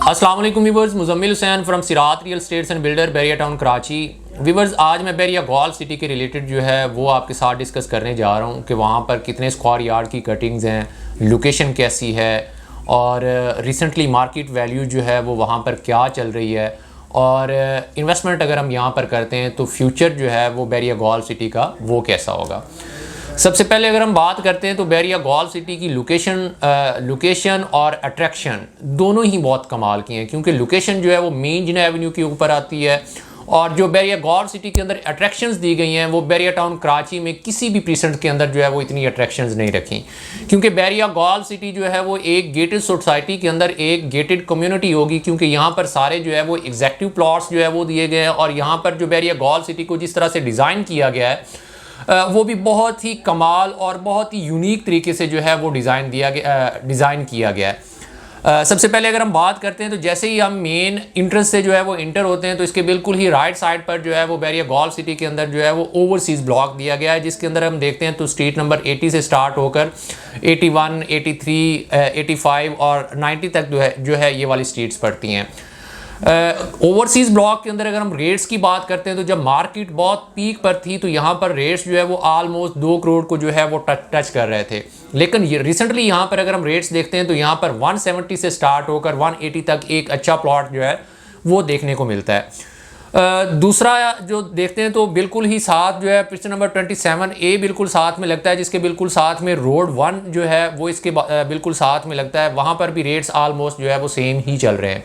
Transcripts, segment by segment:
अस्सलाम वालेकुम viewers, Muzammil Hussain from Sirat real estates and builder Bahria town Karachi. Viewers, आज मैं बैरिया गोल्फ सिटी के रिलेटेड जो है वो आपके साथ डिस्कस करने जा रहा हूँ कि वहाँ पर कितने स्क्वायर यार्ड की कटिंग्स हैं, लोकेशन कैसी है और रिसेंटली मार्केट वैल्यू जो है वो वहाँ पर क्या चल रही है और इन्वेस्टमेंट अगर हम यहाँ पर करते हैं तो फ्यूचर जो है वो बैरिया गोल्फ सिटी का वो कैसा होगा। सबसे पहले अगर हम बात करते हैं तो बैरिया गोल्फ सिटी की लोकेशन और अट्रैक्शन दोनों ही बहुत कमाल की हैं, क्योंकि लोकेशन जो है वो मेन जिना एवेन्यू के ऊपर आती है और जो बैरिया गोल्फ सिटी के अंदर अट्रैक्शंस दी गई हैं वो बैरिया टाउन कराची में किसी भी प्रीसेंट के अंदर जो है वो इतनी अट्रैक्शंस नहीं रखी, क्योंकि बैरिया गोल्फ सिटी जो है वो एक गेटेड सोसाइटी के अंदर एक गेटेड कम्युनिटी होगी, क्योंकि यहाँ पर सारे जो है वो एग्जैक्टिव प्लॉट्स जो है वो दिए गए हैं और यहाँ पर जो बैरिया गोल्फ सिटी को जिस तरह से डिज़ाइन किया गया है वो भी बहुत ही कमाल और बहुत ही यूनिक तरीके से जो है वो डिज़ाइन किया गया है। सबसे पहले अगर हम बात करते हैं तो जैसे ही हम मेन इंट्रेंस से जो है वो इंटर होते हैं तो इसके बिल्कुल ही राइट साइड पर जो है वो बैरिया गोल्फ सिटी के अंदर जो है वो ओवरसीज़ ब्लॉक दिया गया है, जिसके अंदर हम देखते हैं तो स्ट्रीट नंबर 80 से स्टार्ट होकर 81, 83, 85 और 90 तक जो है ये वाली स्ट्रीट्स पड़ती हैं। ओवरसीज़ ब्लॉक के अंदर अगर हम रेट्स की बात करते हैं तो जब मार्केट बहुत पीक पर थी तो यहाँ पर रेट्स जो है वो ऑलमोस्ट 2 करोड़ को जो है वो टच कर रहे थे, लेकिन ये रिसेंटली यहाँ पर अगर हम रेट्स देखते हैं तो यहाँ पर 170 से स्टार्ट होकर 180 तक एक अच्छा प्लॉट जो है वो देखने को मिलता है। दूसरा जो देखते हैं तो बिल्कुल ही साथ जो है पिक्चर नंबर 27A बिल्कुल साथ में लगता है, जिसके बिल्कुल साथ में रोड 1 जो है वो इसके बिल्कुल साथ में लगता है, वहाँ पर भी रेट्स ऑलमोस्ट जो है वो सेम ही चल रहे हैं।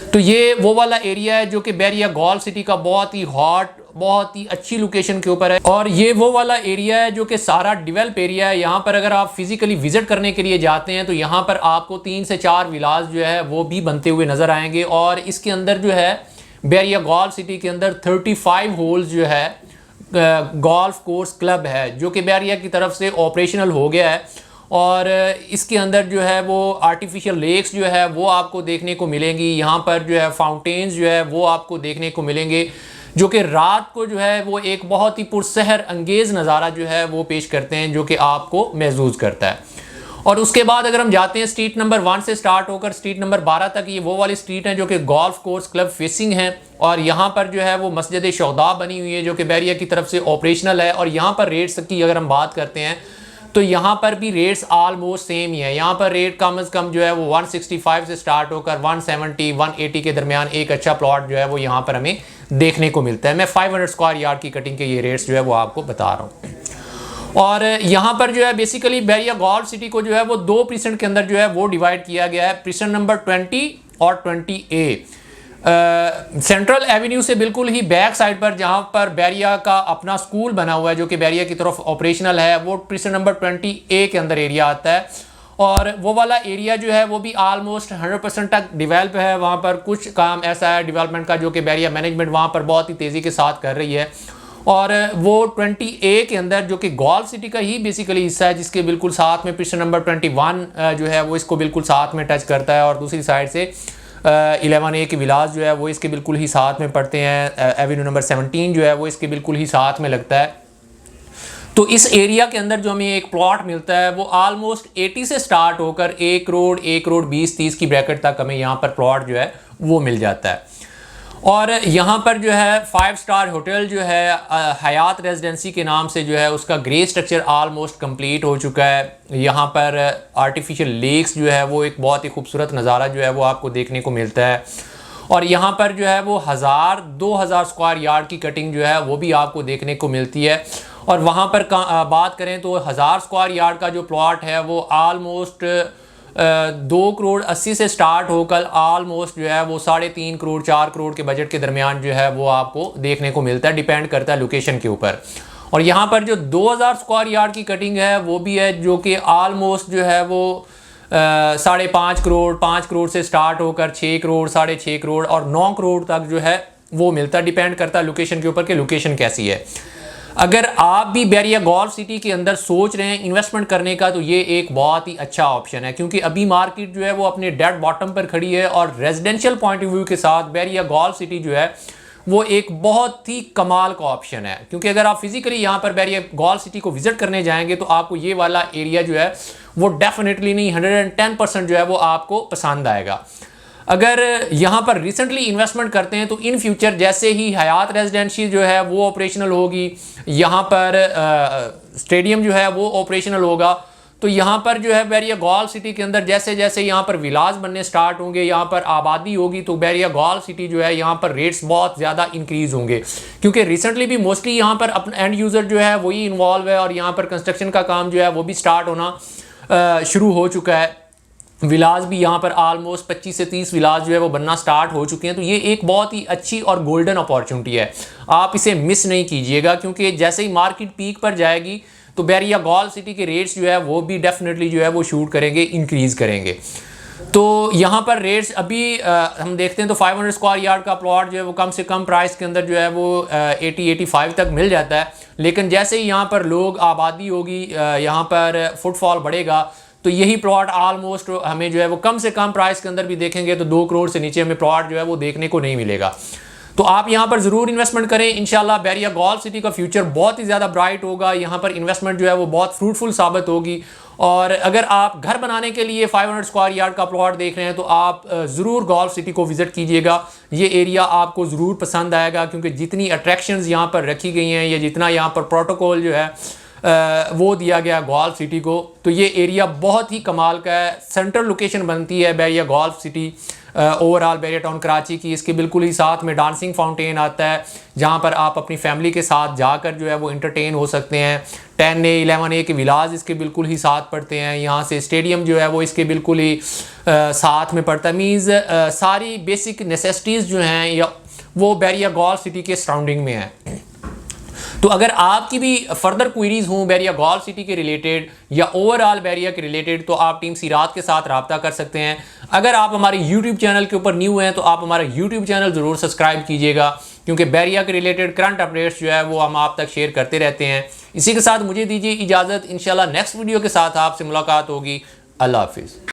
तो ये वो वाला एरिया है जो कि बैरिया गोल्फ सिटी का बहुत ही हॉट, बहुत ही अच्छी लोकेशन के ऊपर है और ये वो वाला एरिया है जो कि सारा डेवलप एरिया है। यहाँ पर अगर आप फिजिकली विजिट करने के लिए जाते हैं तो यहाँ पर आपको 3 से 4 विलास जो है वो भी बनते हुए नज़र आएंगे और इसके अंदर जो है बैरिया गोल्फ सिटी के अंदर 35 होल्स जो है गोल्फ कोर्स क्लब है जो कि बैरिया की तरफ से ऑपरेशनल हो गया है और इसके अंदर जो है वो आर्टिफिशियल लेक्स जो है वो आपको देखने को मिलेंगी। यहाँ पर जो है फाउंटेन्स जो है वो आपको देखने को मिलेंगे जो कि रात को जो है वो एक बहुत ही पुरसहर अंगेज़ नज़ारा जो है वो पेश करते हैं जो कि आपको महसूस करता है। और उसके बाद अगर हम जाते हैं स्ट्रीट नंबर 1 से स्टार्ट होकर स्ट्रीट नंबर 12 तक, ये वो वाली स्ट्रीट है जो कि गोल्फ कोर्स क्लब फेसिंग है और यहाँ पर जो है वो मस्जिद शोहदा बनी हुई है जो कि बैरिया की तरफ से ऑपरेशनल है और यहाँ पर रेट्स की अगर हम बात करते हैं तो यहाँ पर भी रेट्स ऑलमोस्ट सेम ही है। यहाँ पर रेट कम से कम जो है वो 165 से स्टार्ट होकर 170, 180 के दरमियान एक अच्छा प्लॉट जो है वो यहाँ पर हमें देखने को मिलता है। मैं 500 स्क्वायर यार्ड की कटिंग के ये रेट्स जो है वो आपको बता रहा हूँ। और यहाँ पर जो है बेसिकली बैरिया गोल्फ सिटी को जो है वो 2 प्रीसेंट के अंदर जो है वो डिवाइड किया गया है, प्रीसेंट नंबर 20 और 20A। सेंट्रल एवेन्यू से बिल्कुल ही बैक साइड पर जहां पर बैरिया का अपना स्कूल बना हुआ है जो कि बैरिया की तरफ ऑपरेशनल है, वो प्रीसेंट नंबर 20A के अंदर एरिया आता है और वो वाला एरिया जो है वो भी ऑलमोस्ट 100% तक डेवलप है। वहां पर कुछ काम ऐसा है डेवलपमेंट का जो कि बैरिया मैनेजमेंट वहां पर बहुत ही तेज़ी के साथ कर रही है और वो 20A के अंदर जो कि गोल्फ सिटी का ही बेसिकली हिस्सा है, जिसके बिल्कुल साथ में प्रीसेंट नंबर 21 जो है वो इसको बिल्कुल साथ में टच करता है और दूसरी साइड से 11A के विलास जो है वो इसके बिल्कुल ही साथ में पड़ते हैं। एवेन्यू नंबर 17 जो है वो इसके बिल्कुल ही साथ में लगता है। तो इस एरिया के अंदर जो हमें एक प्लॉट मिलता है वो ऑलमोस्ट 80 से स्टार्ट होकर 1 करोड़ 1 करोड़ 20-30 की ब्रैकेट तक हमें यहाँ पर प्लॉट जो है वो मिल जाता है। और यहाँ पर जो है 5 स्टार होटल जो है हयात रेजिडेंसी के नाम से जो है उसका ग्रे स्ट्रक्चर ऑलमोस्ट कंप्लीट हो चुका है। यहाँ पर आर्टिफिशियल लेक्स जो है वो एक बहुत ही खूबसूरत नज़ारा जो है वो आपको देखने को मिलता है और यहाँ पर जो है वो 1000-2000 स्क्वायर यार्ड की कटिंग जो है वो भी आपको देखने को मिलती है। और वहाँ पर बात करें तो 1000 स्क्वायर यार्ड का जो प्लॉट है वो ऑलमोस्ट 2 करोड़ 80 से स्टार्ट होकर ऑलमोस्ट जो है वो 3.5 करोड़ 4 करोड़ के बजट के दरमियान जो है वो आपको देखने को मिलता है, डिपेंड करता है लोकेशन के ऊपर। और यहाँ पर जो 2000 स्क्वायर यार्ड की कटिंग है वो भी है जो कि ऑलमोस्ट जो है वो 5.5 करोड़ 5 करोड़ से स्टार्ट होकर 6 करोड़ 6.5 करोड़ और 9 करोड़ तक जो है वो मिलता है, डिपेंड करता है लोकेशन के ऊपर कि लोकेशन कैसी है। अगर आप भी बैरिया गोल्फ सिटी के अंदर सोच रहे हैं इन्वेस्टमेंट करने का तो ये एक बहुत ही अच्छा ऑप्शन है, क्योंकि अभी मार्केट जो है वो अपने डेड बॉटम पर खड़ी है और रेजिडेंशियल पॉइंट ऑफ व्यू के साथ बैरिया गोल्फ सिटी जो है वो एक बहुत ही कमाल का ऑप्शन है। क्योंकि अगर आप फिजिकली यहाँ पर बैरिया गोल्फ सिटी को विजिट करने जाएंगे तो आपको ये वाला एरिया जो है वो डेफिनेटली नहीं 110% जो है वो आपको पसंद आएगा। अगर यहाँ पर रिसेंटली इन्वेस्टमेंट करते हैं तो इन फ्यूचर जैसे ही हयात रेजिडेंसी जो है वो ऑपरेशनल होगी, यहाँ पर स्टेडियम जो है वो ऑपरेशनल होगा, तो यहाँ पर जो है बैरिया गॉल सिटी के अंदर जैसे जैसे यहाँ पर विलास बनने स्टार्ट होंगे, यहाँ पर आबादी होगी, तो बैरिया गॉल सिटी जो है यहाँ पर रेट्स बहुत ज़्यादा इंक्रीज़ होंगे। क्योंकि रिसेंटली भी मोस्टली यहाँ पर अपना एंड यूज़र जो है वही इन्वॉल्व है और यहाँ पर कंस्ट्रक्शन का काम जो है वो भी स्टार्ट होना शुरू हो चुका है। विलास भी यहाँ पर आलमोस्ट 25 से 30 विलास जो है वो बनना स्टार्ट हो चुके हैं। तो ये एक बहुत ही अच्छी और गोल्डन अपॉर्चुनिटी है, आप इसे मिस नहीं कीजिएगा, क्योंकि जैसे ही मार्केट पीक पर जाएगी तो बैरिया गॉल सिटी के रेट्स जो है वो भी डेफिनेटली जो है वो शूट करेंगे, इंक्रीज़ करेंगे। तो यहाँ पर रेट्स अभी हम देखते हैं तो 500 स्क्वायर यार्ड का प्लॉट जो है वो कम से कम प्राइस के अंदर जो है वो 80-85 तक मिल जाता है। लेकिन जैसे ही यहाँ पर लोग आबादी होगी, यहाँ पर फुटफॉल बढ़ेगा, तो यही प्लॉट आलमोस्ट हमें जो है वो कम से कम प्राइस के अंदर भी देखेंगे तो 2 करोड़ से नीचे हमें प्लॉट जो है वो देखने को नहीं मिलेगा। तो आप यहाँ पर ज़रूर इन्वेस्टमेंट करें, इंशाल्लाह बैरिया गॉल सिटी का फ्यूचर बहुत ही ज़्यादा ब्राइट होगा। यहाँ पर इन्वेस्टमेंट जो है वो बहुत फ्रूटफुल साबित होगी। और अगर आप घर बनाने के लिए 500 स्क्वायर यार्ड का प्लॉट देख रहे हैं तो आप ज़रूर गॉल सिटी को विज़िट कीजिएगा। ये एरिया आपको ज़रूर पसंद आएगा, क्योंकि जितनी अट्रैक्शंस यहाँ पर रखी गई हैं या जितना यहाँ पर प्रोटोकॉल जो है वो दिया गया गॉल सिटी को, तो ये एरिया बहुत ही कमाल का है। सेंट्रल लोकेशन बनती है Bahria golf city overall Bahria town Karachi की। इसके बिल्कुल ही साथ में डांसिंग फाउंटेन आता है, जहाँ पर आप अपनी फैमिली के साथ जाकर जो है वो इंटरटेन हो सकते हैं। 10A 11A के विलाज इसके बिल्कुल ही साथ पड़ते हैं। यहाँ से स्टेडियम जो है वो इसके बिल्कुल ही साथ में पड़ता है। मीन्स सारी बेसिक नेसेसिटीज़ जो हैं या वो बैरिया गॉल सिटी के सराउंडिंग में है। तो अगर आपकी भी फर्दर क्वेरीज हों बैरिया गॉल सिटी के रिलेटेड या ओवरऑल बैरिया के रिलेटेड, तो आप टीम सिरात के साथ रब्ता कर सकते हैं। अगर आप हमारे YouTube चैनल के ऊपर न्यू हैं तो आप हमारा YouTube चैनल ज़रूर सब्सक्राइब कीजिएगा, क्योंकि बैरिया के रिलेटेड करंट अपडेट्स जो है वो हम आप तक शेयर करते रहते हैं। इसी के साथ मुझे दीजिए इजाज़त, इंशाल्लाह नेक्स्ट वीडियो के साथ आपसे मुलाकात होगी। अल्लाह हाफिज़।